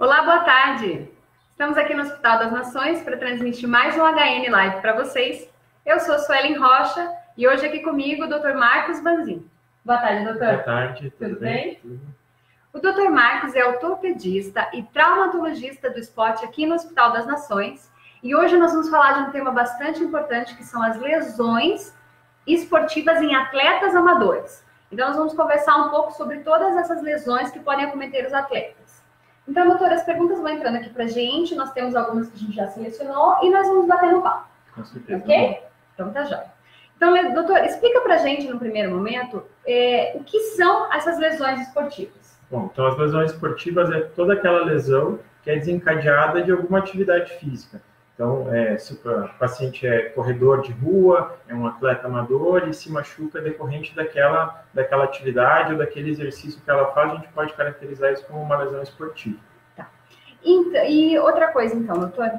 Olá, boa tarde. Estamos aqui no Hospital das Nações para transmitir mais um HN Live para vocês. Eu sou Suelen Rocha e hoje aqui comigo o Dr. Marcos Banzin. Boa tarde, doutor. Boa tarde, tudo bem? O Dr. Marcos é ortopedista e traumatologista do esporte aqui no Hospital das Nações e hoje nós vamos falar de um tema bastante importante que são as lesões esportivas em atletas amadores. Então nós vamos conversar um pouco sobre todas essas lesões que podem acometer os atletas. Então, doutora, as perguntas vão entrando aqui pra gente, nós temos algumas que a gente já selecionou e nós vamos bater no papo. Com certeza. Ok? Então tá jóia. Então, doutor, explica pra gente no primeiro momento o que são essas lesões esportivas. Bom, então as lesões esportivas é toda aquela lesão que é desencadeada de alguma atividade física. Então, se o paciente é corredor de rua, é um atleta amador e se machuca decorrente daquela atividade ou daquele exercício que ela faz, a gente pode caracterizar isso como uma lesão esportiva. Tá. E outra coisa, então, doutor,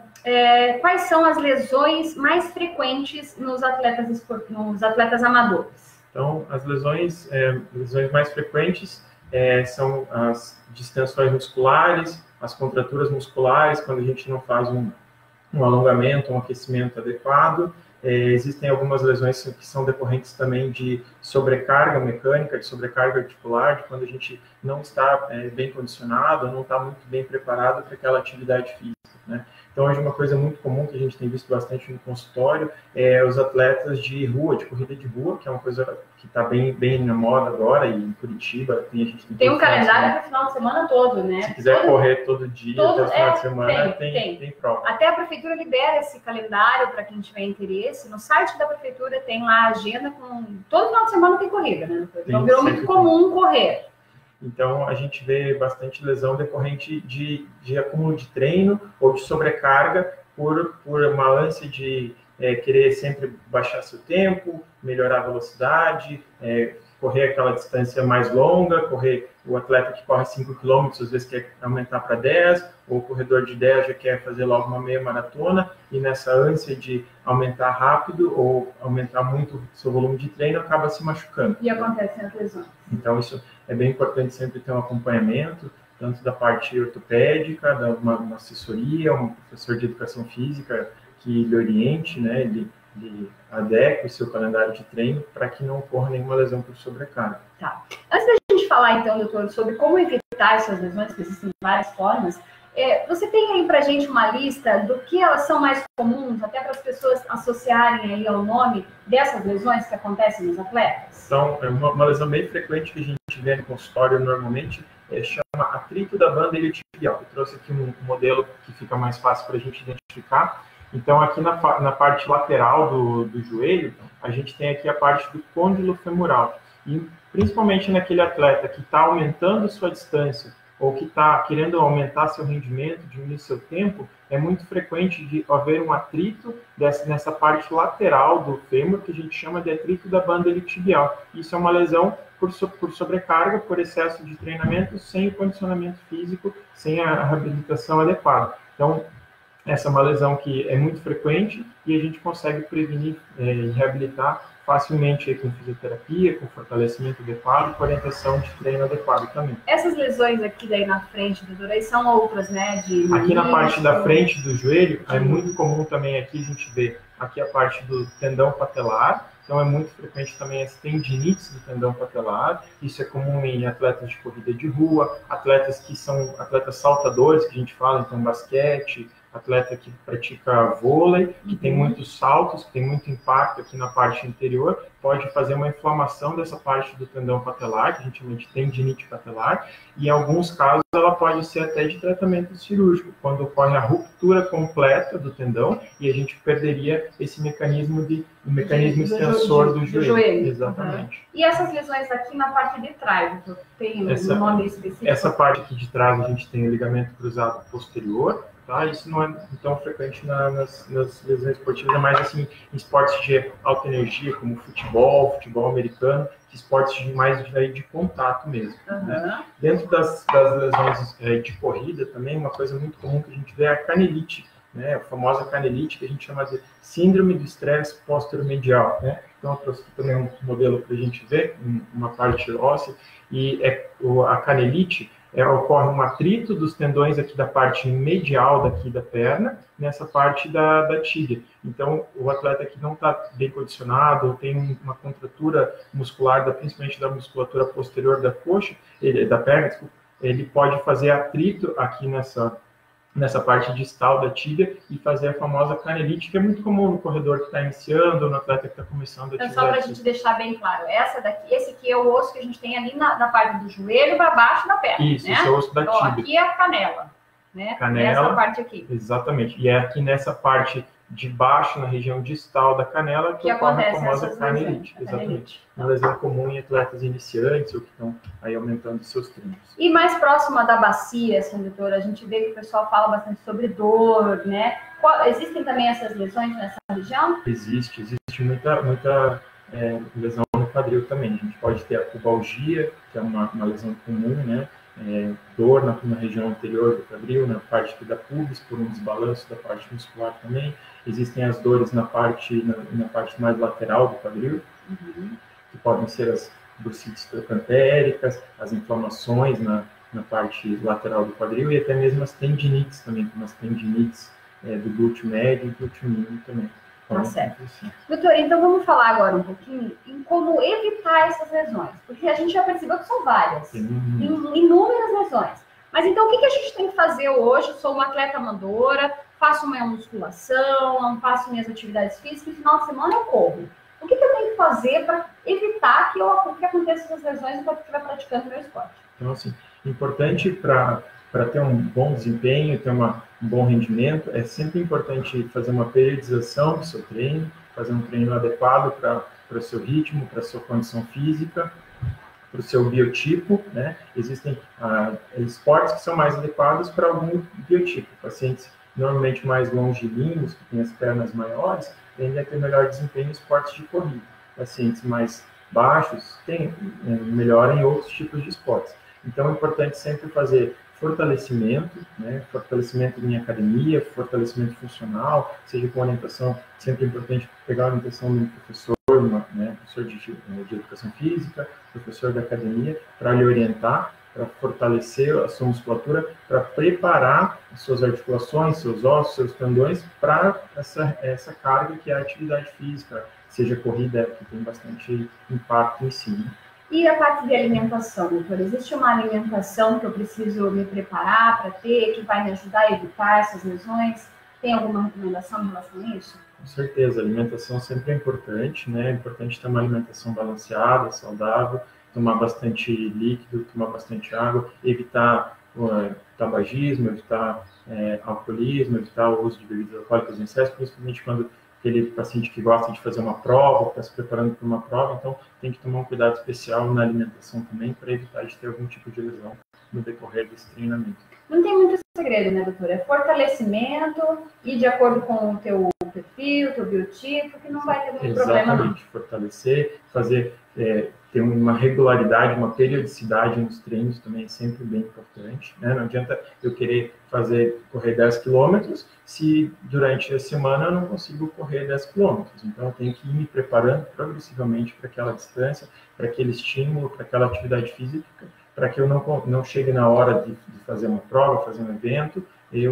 quais são as lesões mais frequentes nos atletas amadores? Então, as lesões mais frequentes são as distensões musculares, as contraturas musculares, quando a gente não faz um alongamento, um aquecimento adequado. Existem algumas lesões que são decorrentes também de sobrecarga mecânica, de sobrecarga articular, de quando a gente não está bem condicionado, não está muito bem preparado para aquela atividade física, né? Então, hoje uma coisa muito comum que a gente tem visto bastante no consultório é os atletas de rua, de corrida de rua, que é uma coisa que está bem na moda agora, e em Curitiba a gente tem um calendário para o final de semana todo, né? Se quiser correr todo dia, até o final de semana, tem prova. Até a prefeitura libera esse calendário para quem tiver interesse. No site da prefeitura tem lá a agenda com... Todo final de semana tem corrida, né? Então, virou muito comum correr. Então, a gente vê bastante lesão decorrente de acúmulo de treino ou de sobrecarga por uma ânsia de querer sempre baixar seu tempo, melhorar a velocidade, correr aquela distância mais longa, o atleta que corre 5 km, às vezes quer aumentar para 10, ou o corredor de 10 já quer fazer logo uma meia maratona, e nessa ânsia de aumentar rápido ou aumentar muito o seu volume de treino, acaba se machucando. E acontecem as lesões. Então, isso é bem importante sempre ter um acompanhamento, tanto da parte ortopédica, uma assessoria, um professor de educação física que lhe oriente, né, ele adeque o seu calendário de treino para que não ocorra nenhuma lesão por sobrecarga. Tá. Antes da gente falar, então, doutor, sobre como evitar essas lesões, que existem várias formas, você tem aí para a gente uma lista do que elas são mais comuns, até para as pessoas associarem aí ao nome dessas lesões que acontecem nos atletas? Então, uma lesão bem frequente que a gente vê no consultório normalmente chama atrito da banda iliotibial. Eu trouxe aqui um modelo que fica mais fácil para a gente identificar. Então, aqui na parte lateral do joelho, a gente tem aqui a parte do côndilo femoral. E principalmente naquele atleta que está aumentando sua distância ou que está querendo aumentar seu rendimento, diminuir seu tempo, é muito frequente de haver um atrito nessa parte lateral do fêmur, que a gente chama de atrito da banda iliotibial. Isso é uma lesão por sobrecarga, por excesso de treinamento, sem o condicionamento físico, sem a reabilitação adequada. Então, essa é uma lesão que é muito frequente e a gente consegue prevenir e reabilitar facilmente com fisioterapia, com fortalecimento adequado, com orientação de treino adequado também. Essas lesões aqui daí na frente, doutora, aí são outras, né? Aqui na parte da frente do joelho, é muito comum também aqui a gente ver aqui a parte do tendão patelar. Então, é muito frequente também as tendinites do tendão patelar. Isso é comum em atletas de corrida de rua, atletas que são atletas saltadores, que a gente fala, então, basquete, atleta que pratica vôlei, que tem muitos saltos, que tem muito impacto aqui na parte inferior, pode fazer uma inflamação dessa parte do tendão patelar, que a gente chama de tendinite patelar, e em alguns casos ela pode ser até de tratamento cirúrgico, quando ocorre a ruptura completa do tendão e a gente perderia esse mecanismo extensor do joelho. Exatamente. Uhum. E essas lesões aqui na parte de trás, tem um nome específico? Essa parte aqui de trás a gente tem o ligamento cruzado posterior. Tá? Isso não é tão frequente nas lesões esportivas, é mais assim em esportes de alta energia, como futebol americano, esportes mais de contato mesmo. Né? Dentro das lesões de corrida também, uma coisa muito comum que a gente vê é a canelite, né? A famosa canelite, que a gente chama de síndrome do estresse póstero-medial. Né? Então, eu trouxe aqui também um modelo para a gente ver, uma parte óssea, e a canelite, ocorre um atrito dos tendões aqui da parte medial daqui da perna, nessa parte da tíbia. Então, o atleta que não está bem condicionado, tem uma contratura muscular, principalmente da musculatura posterior da coxa, da perna, desculpa, ele pode fazer atrito aqui nessa parte distal da tíbia e fazer a famosa canelite, que é muito comum no corredor que está iniciando, ou no atleta que está começando a atividade. Então, só para a gente deixar bem claro, esse aqui é o osso que a gente tem ali na parte do joelho para baixo da perna. Isso, né? Esse é o osso da então, tíbia. Aqui é a canela, né? Canela, essa parte aqui. Exatamente. E é aqui nessa parte de baixo, na região distal da canela, que ocorre a famosa canelite. Exatamente. Uma lesão comum em atletas iniciantes ou que estão aí aumentando seus treinos. E mais próxima da bacia, assim, doutora, a gente vê que o pessoal fala bastante sobre dor, né? Existem também essas lesões nessa região? Existe muita lesão no quadril também. A gente pode ter a pubalgia, que é uma lesão comum, né? Dor na região anterior do quadril, na parte da pubis, por um desbalanço da parte muscular também. Existem as dores na parte mais lateral do quadril, que podem ser as bursites trocantéricas, as inflamações na parte lateral do quadril e até mesmo as tendinites também, como as tendinites do glúteo médio e glúteo mínimo também. Tá certo. Doutor, então vamos falar agora um pouquinho em como evitar essas lesões, porque a gente já percebeu que são várias, inúmeras lesões. Mas então o que a gente tem que fazer hoje? Eu sou uma atleta amadora, faço minha musculação, faço minhas atividades físicas, no final de semana eu corro. O que eu tenho que fazer para evitar que aconteçam essas lesões enquanto eu estiver praticando meu esporte? Então, assim, importante para ter um bom desempenho, ter um bom rendimento, é sempre importante fazer uma periodização do seu treino, fazer um treino adequado para o seu ritmo, para a sua condição física, para o seu biotipo, né? Existem esportes que são mais adequados para algum biotipo. Pacientes normalmente mais longilíneos, que têm as pernas maiores, tendem a ter melhor desempenho em esportes de corrida. Pacientes mais baixos melhoram em outros tipos de esportes. Então, é importante sempre fazer fortalecimento, né? Fortalecimento em academia, fortalecimento funcional, seja com orientação, sempre é importante pegar a orientação de um professor, professor de educação física, professor da academia, para lhe orientar, para fortalecer a sua musculatura, para preparar as suas articulações, seus ossos, seus tendões para essa carga que é a atividade física, seja corrida, que tem bastante impacto em si. Né? E a parte de alimentação, doutor? Existe uma alimentação que eu preciso me preparar para ter, que vai me ajudar a evitar essas lesões? Tem alguma recomendação em relação a isso? Com certeza, a alimentação sempre é importante, né? É importante ter uma alimentação balanceada, saudável, tomar bastante líquido, tomar bastante água, evitar tabagismo, evitar alcoolismo, evitar o uso de bebidas alcoólicas em excesso, principalmente quando aquele paciente que gosta de fazer uma prova, está se preparando para uma prova, então tem que tomar um cuidado especial na alimentação também para evitar de ter algum tipo de lesão no decorrer desse treinamento. Não tem muito segredo, né, doutora? É fortalecimento e de acordo com o teu perfil, teu biotipo, que não vai ter muito problema. Exatamente, fortalecer, fazer, ter uma regularidade, uma periodicidade nos treinos também é sempre bem importante, né? Não adianta eu querer correr 10 quilômetros se durante a semana eu não consigo correr 10 quilômetros. Então eu tenho que ir me preparando progressivamente para aquela distância, para aquele estímulo, para aquela atividade física, para que eu não chegue na hora de fazer uma prova, fazer um evento, que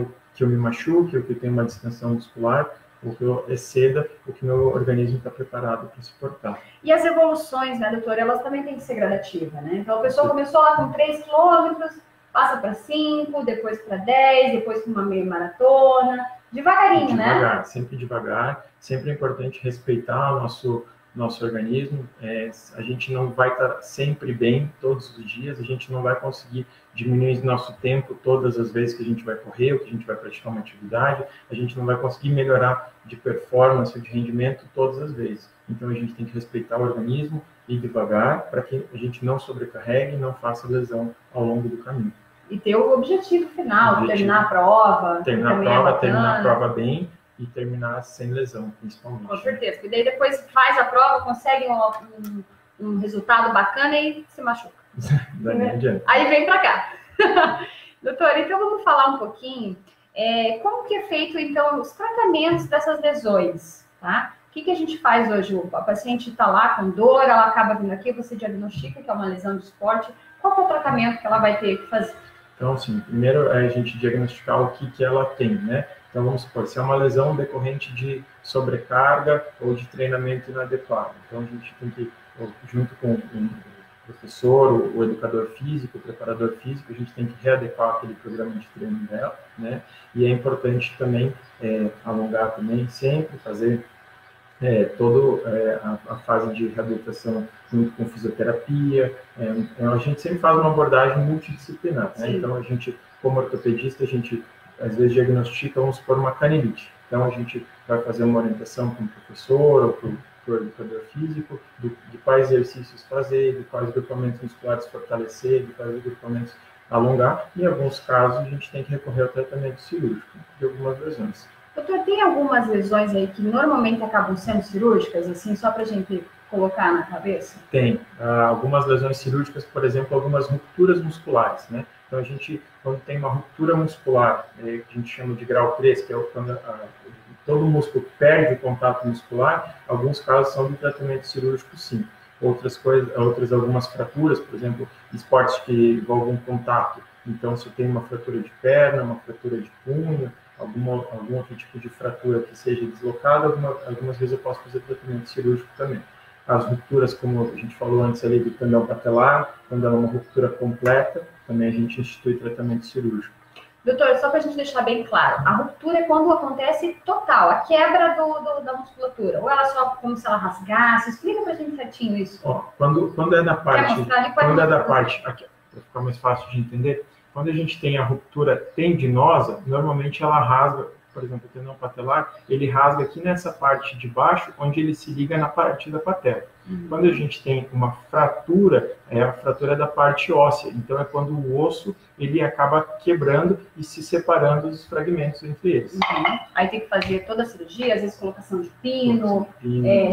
eu me machuque, ou que eu tenha uma distensão muscular, ou que eu exceda o que meu organismo está preparado para suportar. E as evoluções, né, doutora, elas também têm que ser gradativas, né? Então a pessoa começou lá com 3 quilômetros, passa para 5, depois para 10, depois para uma meia maratona, devagarinho, né? Devagar, sempre devagar, sempre é importante respeitar o nosso organismo. A gente não vai estar sempre bem todos os dias, a gente não vai conseguir diminuir nosso tempo todas as vezes que a gente vai correr, ou que a gente vai praticar uma atividade, a gente não vai conseguir melhorar de performance ou de rendimento todas as vezes. Então a gente tem que respeitar o organismo, ir devagar, para que a gente não sobrecarregue e não faça lesão ao longo do caminho. E ter o objetivo final, terminar a prova. Terminar a prova bem, e terminar sem lesão, principalmente. Com certeza, porque daí depois faz a prova, consegue um resultado bacana e se machuca. Aí vem para cá. Doutora, então vamos falar um pouquinho como que é feito, então, os tratamentos dessas lesões, tá? O que a gente faz hoje? A paciente está lá com dor, ela acaba vindo aqui, você diagnostica que é uma lesão de esporte, qual que é o tratamento que ela vai ter que fazer? Então, assim, primeiro é a gente diagnosticar o que ela tem, né? Então, vamos supor, se é uma lesão decorrente de sobrecarga ou de treinamento inadequado. Então, a gente tem que, junto com o professor, o educador físico, o preparador físico, a gente tem que readequar aquele programa de treino dela, né? E é importante também alongar também, sempre fazer toda a fase de reabilitação junto com fisioterapia. A gente sempre faz uma abordagem multidisciplinar, né? Então, a gente, como ortopedista, a gente às vezes diagnostica, vamos supor, uma canelite. Então, a gente vai fazer uma orientação com o professor ou com o educador físico de quais exercícios fazer, de quais grupamentos musculares fortalecer, de quais grupamentos alongar. Em alguns casos, a gente tem que recorrer ao tratamento cirúrgico de algumas lesões. Doutor, tem algumas lesões aí que normalmente acabam sendo cirúrgicas, assim, só para a gente colocar na cabeça? Tem. Algumas lesões cirúrgicas, por exemplo, algumas rupturas musculares, né? Então, a gente, quando tem uma ruptura muscular, que a gente chama de grau 3, que é quando todo o músculo perde o contato muscular, alguns casos são de tratamento cirúrgico, sim. Outras algumas fraturas, por exemplo, esportes que envolvem contato. Então, se eu tenho uma fratura de perna, uma fratura de punho, algum outro tipo de fratura que seja deslocada, algumas vezes eu posso fazer tratamento cirúrgico também. As rupturas, como a gente falou antes ali do tendão patelar, quando é uma ruptura completa, também a gente institui tratamento cirúrgico. Doutor, só para a gente deixar bem claro, a ruptura é quando acontece total, a quebra da musculatura, ou ela só como se ela rasgasse? Explica para a gente certinho isso. Quando é da parte, aqui, para ficar mais fácil de entender, quando a gente tem a ruptura tendinosa, normalmente ela rasga, por exemplo, o tendão patelar, ele rasga aqui nessa parte de baixo, onde ele se liga na parte da patela. Quando a gente tem uma fratura, a fratura é da parte óssea, então é quando o osso ele acaba quebrando e se separando dos fragmentos entre eles. Aí tem que fazer toda a cirurgia, às vezes colocação de pino,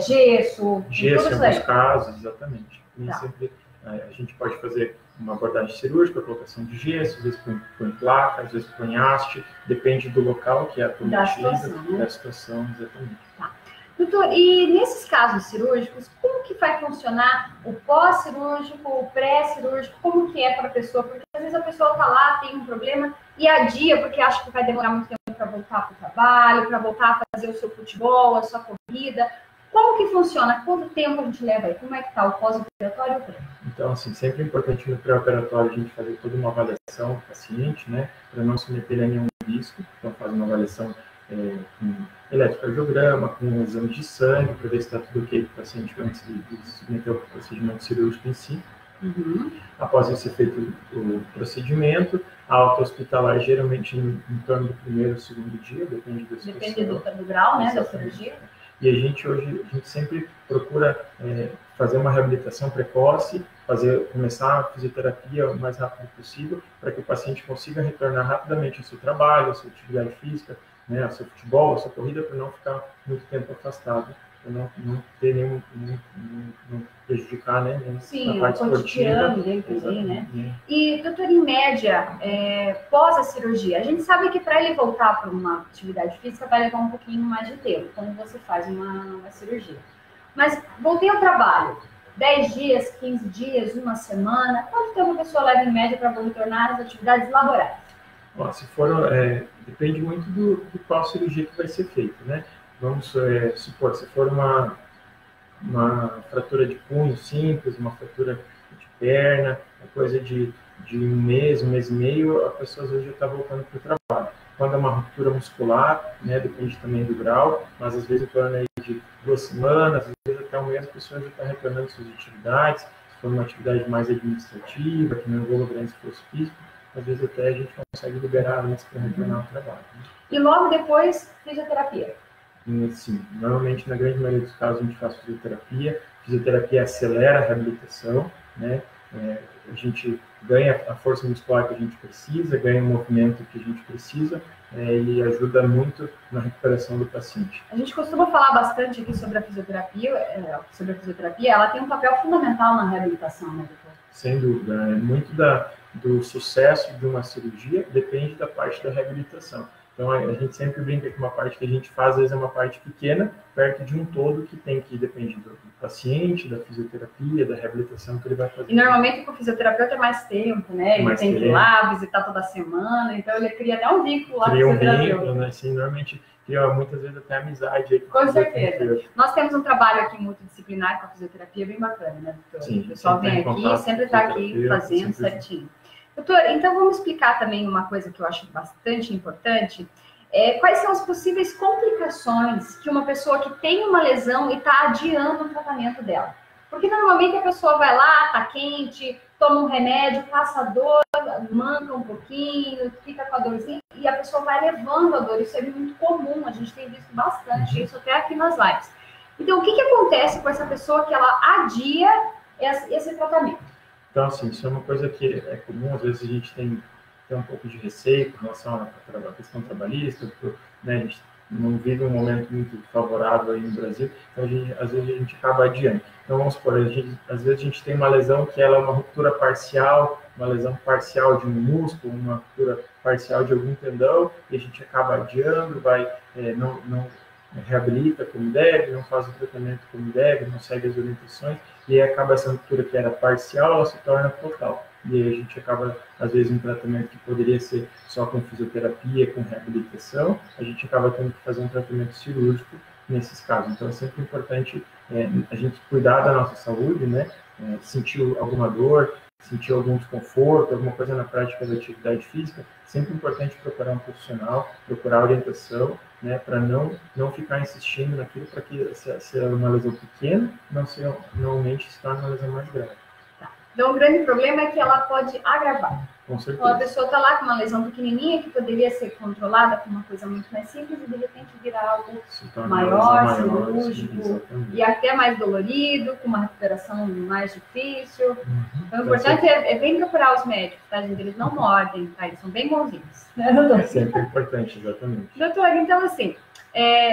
gesso em alguns casos, exatamente. Nem sempre a gente pode fazer uma abordagem cirúrgica, colocação de gesso, às vezes põe placa, às vezes põe haste, depende do local que é acometido, da situação, exatamente. Tá. Doutor, e nesses casos cirúrgicos, como que vai funcionar o pós-cirúrgico, o pré-cirúrgico, como que é para a pessoa? Porque às vezes a pessoa está lá, tem um problema e adia porque acha que vai demorar muito tempo para voltar para o trabalho, para voltar a fazer o seu futebol, a sua corrida. Como que funciona? Quanto tempo a gente leva aí? Como é que está o pós-operatório e o pré? Então, assim, sempre é importante no pré-operatório a gente fazer toda uma avaliação do paciente, né, para não se meter a nenhum risco. Então, faz uma avaliação com eletrocardiograma, com exame de sangue, para ver se está tudo ok para o paciente antes de submeter ao procedimento cirúrgico em si. Após ser feito o procedimento, a alta hospitalar geralmente em torno do primeiro ou segundo dia, depende da situação. Depende do grau, né, da cirurgia. E a gente sempre procura fazer uma reabilitação precoce, começar a fisioterapia o mais rápido possível, para que o paciente consiga retornar rapidamente ao seu trabalho, à sua atividade física, né, ao seu futebol, à sua corrida, para não ficar muito tempo afastado, para não ter não prejudicar, né, na parte esportiva. Também, né? E, doutor, em média, pós a cirurgia, a gente sabe que para ele voltar para uma atividade física vai levar um pouquinho mais de tempo, quando você faz uma cirurgia. Mas voltei ao trabalho, 10 dias, 15 dias, uma semana, quanto tempo a pessoa leva em média para retornar às atividades laborais? Depende muito do qual cirurgia que vai ser feita, né? Vamos supor, se for uma fratura de punho simples, uma fratura de perna, uma coisa de um mês e meio, a pessoa às vezes já está voltando para o trabalho. Quando é uma ruptura muscular, né, depende também do grau, mas às vezes em torno aí de 2 semanas, às vezes até um mês, a pessoa já está retornando suas atividades. Se for uma atividade mais administrativa, que não envolva grande esforço físico, às vezes até a gente consegue liberar antes para retornar ao trabalho. E logo depois, fisioterapia? Sim, normalmente na grande maioria dos casos a gente faz fisioterapia. Fisioterapia acelera a reabilitação, né? A gente ganha a força muscular que a gente precisa, ganha o movimento que a gente precisa e ajuda muito na recuperação do paciente. A gente costuma falar bastante aqui sobre a fisioterapia. Ela tem um papel fundamental na reabilitação, né, doutor? Sem dúvida, muito do sucesso de uma cirurgia depende da parte da reabilitação. Então, a gente sempre brinca que uma parte que a gente faz, às vezes, é uma parte pequena, perto de um todo que tem que depender do paciente, da fisioterapia, da reabilitação que ele vai fazer. E normalmente com o fisioterapeuta é mais tempo, né? Ele tem que ir lá visitar toda semana, então ele cria até um vínculo lá com o fisioterapeuta. Cria um vínculo, né? Assim, normalmente cria muitas vezes até amizade. Aí com certeza. Nós temos um trabalho aqui multidisciplinar com a fisioterapia bem bacana, né, doutor? Sim, o pessoal vem aqui, sempre está aqui fazendo certinho. Doutor, então vamos explicar também uma coisa que eu acho bastante importante. Quais são as possíveis complicações que uma pessoa que tem uma lesão e está adiando o tratamento dela? Porque normalmente a pessoa vai lá, está quente, toma um remédio, passa a dor, manca um pouquinho, fica com a dorzinha, e a pessoa vai levando a dor. Isso é muito comum, a gente tem visto bastante isso até aqui nas lives. Então, o que acontece com essa pessoa que ela adia esse tratamento? Então, assim, isso é uma coisa que é comum, às vezes a gente tem um pouco de receio com relação à questão trabalhista, porque, né, a gente não vive um momento muito favorável aí no Brasil, então às vezes a gente acaba adiando. Então, vamos supor, às vezes a gente tem uma lesão que ela é uma ruptura parcial, uma lesão parcial de um músculo, uma ruptura parcial de algum tendão, e a gente acaba adiando, não reabilita como deve, não faz o tratamento como deve, não segue as orientações, e aí acaba essa ruptura que era parcial, ela se torna total. E aí a gente acaba, às vezes, um tratamento que poderia ser só com fisioterapia, com reabilitação, a gente acaba tendo que fazer um tratamento cirúrgico nesses casos. Então, é sempre importante a gente cuidar da nossa saúde, né? Sentir alguma dor, sentir algum desconforto, alguma coisa na prática da atividade física, sempre importante procurar um profissional, procurar orientação, né, para não ficar insistindo naquilo, para que se é uma lesão pequena, normalmente se torne uma lesão mais grave. Então, o grande problema é que ela pode agravar. Com certeza. Então, a pessoa está lá com uma lesão pequenininha que poderia ser controlada com uma coisa muito mais simples e, de repente, virar algo maior, cirúrgico, e até mais dolorido, com uma recuperação mais difícil. Então, o importante é bem procurar os médicos, tá, gente? Eles não mordem, tá? Eles são bem bonzinhos. Né, doutor? É sempre importante, exatamente. Doutor, então, assim,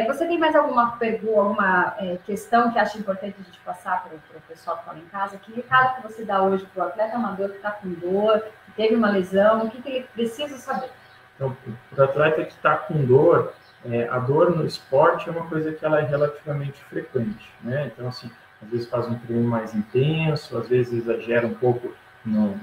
você tem mais alguma pergunta, alguma questão que acha importante a gente passar para o pessoal que está em casa? Que recado que você dá hoje para o atleta amador que está com dor, que teve uma lesão, o que ele precisa saber? Então, para o atleta que está com dor, a dor no esporte é uma coisa que ela é relativamente frequente, né? Então, assim, às vezes faz um treino mais intenso, às vezes exagera um pouco no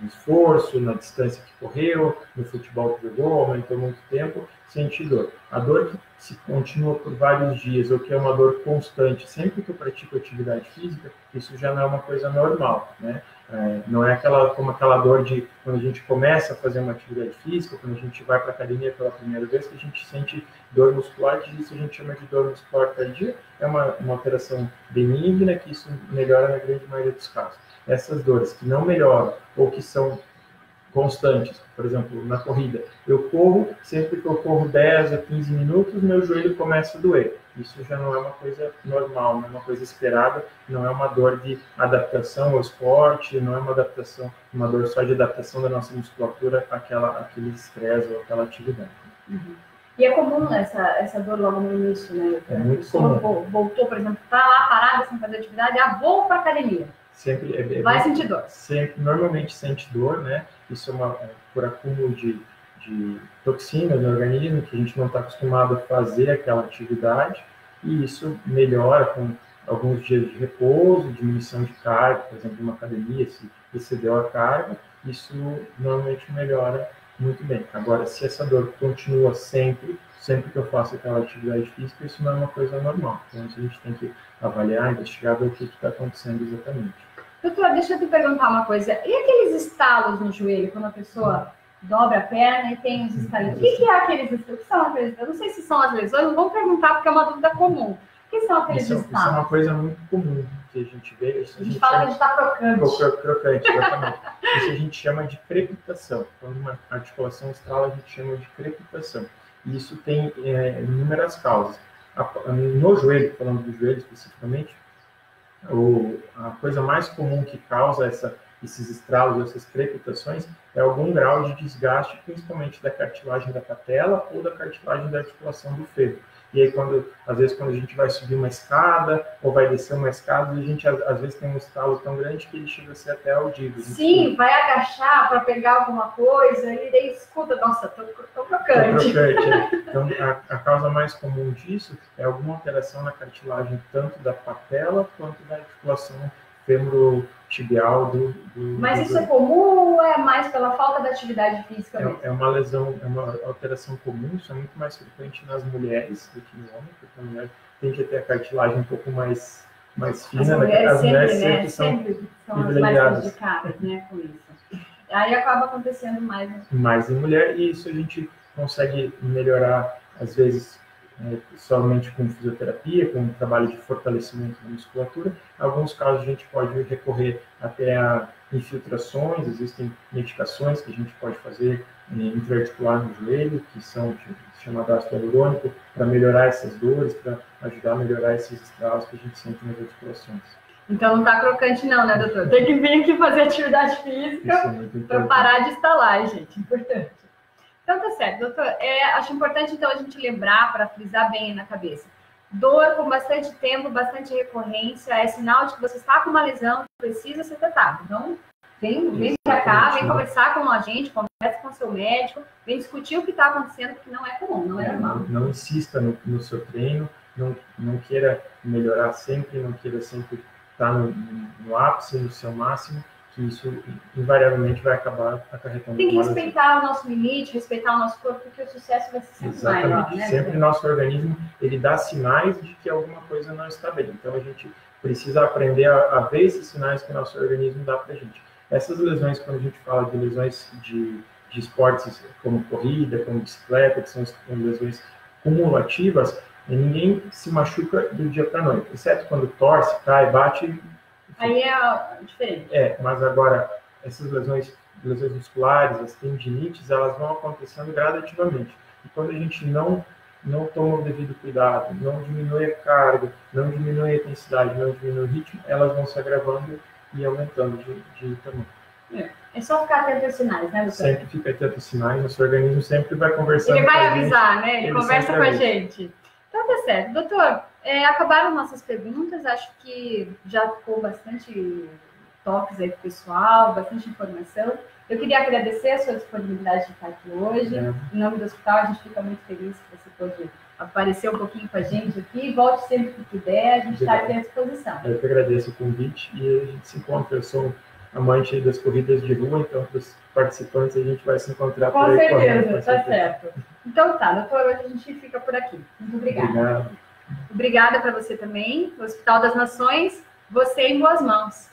esforço, na distância que correu, no futebol que jogou, aumentou muito tempo, sente dor. A dor que se continua por vários dias, ou que é uma dor constante, sempre que eu pratico atividade física, isso já não é uma coisa normal, né? Não é como aquela dor de quando a gente começa a fazer uma atividade física, quando a gente vai para a academia pela primeira vez, que a gente sente dor muscular, que isso a gente chama de dor muscular tardia, é uma alteração benigna, que isso melhora na grande maioria dos casos. Essas dores que não melhoram ou que são constantes, por exemplo, na corrida, eu corro, sempre que eu corro 10 a 15 minutos, meu joelho começa a doer. Isso já não é uma coisa normal, não é uma coisa esperada, não é uma dor de adaptação ao esporte, não é uma dor só de adaptação da nossa musculatura àquele estresse ou aquela atividade. Uhum. E é comum essa dor logo no início, né? É muito comum. Voltou, por exemplo, tá lá parada sem fazer atividade, vou para academia. Sempre vai sentir dor. Normalmente sente dor, né? Isso é por acúmulo de toxinas no organismo, que a gente não está acostumado a fazer aquela atividade, e isso melhora com alguns dias de repouso, diminuição de carga, por exemplo, uma academia, se excedeu a carga, isso normalmente melhora muito bem. Agora, se essa dor continua sempre que eu faço aquela atividade física, isso não é uma coisa normal. Então, a gente tem que avaliar, investigar, ver o que está acontecendo exatamente. Doutor, deixa eu te perguntar uma coisa. E aqueles estalos no joelho, quando a pessoa dobra a perna e tem os estalos? O que é aqueles estalos? O que são aqueles estalos? Não sei se são as lesões, não vamos perguntar porque é uma dúvida comum. O que são aqueles estalos? Isso é uma coisa muito comum que a gente vê. A gente fala que a gente está crocante. Crocante, exatamente. Isso a gente chama de crepitação. Quando uma articulação estala, a gente chama de crepitação. E isso tem inúmeras causas. No joelho, falando do joelho especificamente, a coisa mais comum que causa esses estralos, essas crepitações, é algum grau de desgaste, principalmente da cartilagem da patela ou da cartilagem da articulação do fêmur. E aí, às vezes, quando a gente vai subir uma escada ou vai descer uma escada, a gente, às vezes, tem um estalo tão grande que ele chega a ser até audível. Sim, vai agachar para pegar alguma coisa e daí escuta, nossa, tô crocante. Então, a causa mais comum disso é alguma alteração na cartilagem, tanto da patela quanto da articulação femorotibial Mas isso é comum ou é mais pela falta da atividade física mesmo? É uma lesão, é uma alteração comum, isso é muito mais frequente nas mulheres do que no homem, porque a mulher tende a ter a cartilagem um pouco mais fina. As mulheres sempre são as mais prejudicadas, né, com isso. Aí acaba acontecendo mais em mulher, e isso a gente consegue melhorar, às vezes, somente com fisioterapia, com um trabalho de fortalecimento da musculatura. Em alguns casos, a gente pode recorrer até a infiltrações, existem medicações que a gente pode fazer intraarticular no joelho, que são chamado ácido hialurônico, para melhorar essas dores, para ajudar a melhorar esses estralos que a gente sente nas articulações. Então não tá crocante não, né, doutor? Tem que vir aqui fazer atividade física para parar de estalar, gente. Importante. Então tá certo, doutor. Acho importante então a gente lembrar, para frisar bem na cabeça. Dor com bastante tempo, bastante recorrência, é sinal de que você está com uma lesão que precisa ser tratada. Então, vem para cá, vem conversar com a gente, conversa com o seu médico, vem discutir o que está acontecendo, porque não é comum, não é normal. Não insista no seu treino, não queira melhorar sempre, não queira sempre estar no ápice, no seu máximo, que isso invariavelmente vai acabar acarretando. Tem que respeitar o nosso limite, respeitar o nosso corpo, porque o sucesso vai ser sempre maior, né? Sempre o nosso organismo, ele dá sinais de que alguma coisa não está bem. Então, a gente precisa aprender a ver esses sinais que o nosso organismo dá para a gente. Essas lesões, quando a gente fala de lesões de esportes como corrida, como bicicleta, que são lesões cumulativas, ninguém se machuca do dia para a noite, exceto quando torce, cai, bate. Aí é diferente. Mas agora, essas lesões musculares, as tendinites, elas vão acontecendo gradativamente. E quando a gente não toma o devido cuidado, não diminui a carga, não diminui a intensidade, não diminui o ritmo, elas vão se agravando e aumentando de tamanho. É só ficar atento aos sinais, né, doutor? Sempre fica atento aos sinais, o seu organismo sempre vai conversando. Ele vai avisar, né? Ele conversa com a gente. Então tá certo. Doutor, acabaram nossas perguntas, acho que já ficou bastante toques aí pro pessoal, bastante informação. Eu queria agradecer a sua disponibilidade de estar aqui hoje. Em nome do hospital, a gente fica muito feliz que você pôde aparecer um pouquinho com a gente aqui. Volte sempre que puder, a gente está aqui à disposição. Eu que agradeço o convite e a gente se encontra. Eu sou amante das corridas de rua, então para os participantes a gente vai se encontrar por aí. Com certeza, tá certo. Então tá, doutor, hoje a gente fica por aqui. Muito obrigada. Obrigada para você também. O Hospital das Nações, você em boas mãos.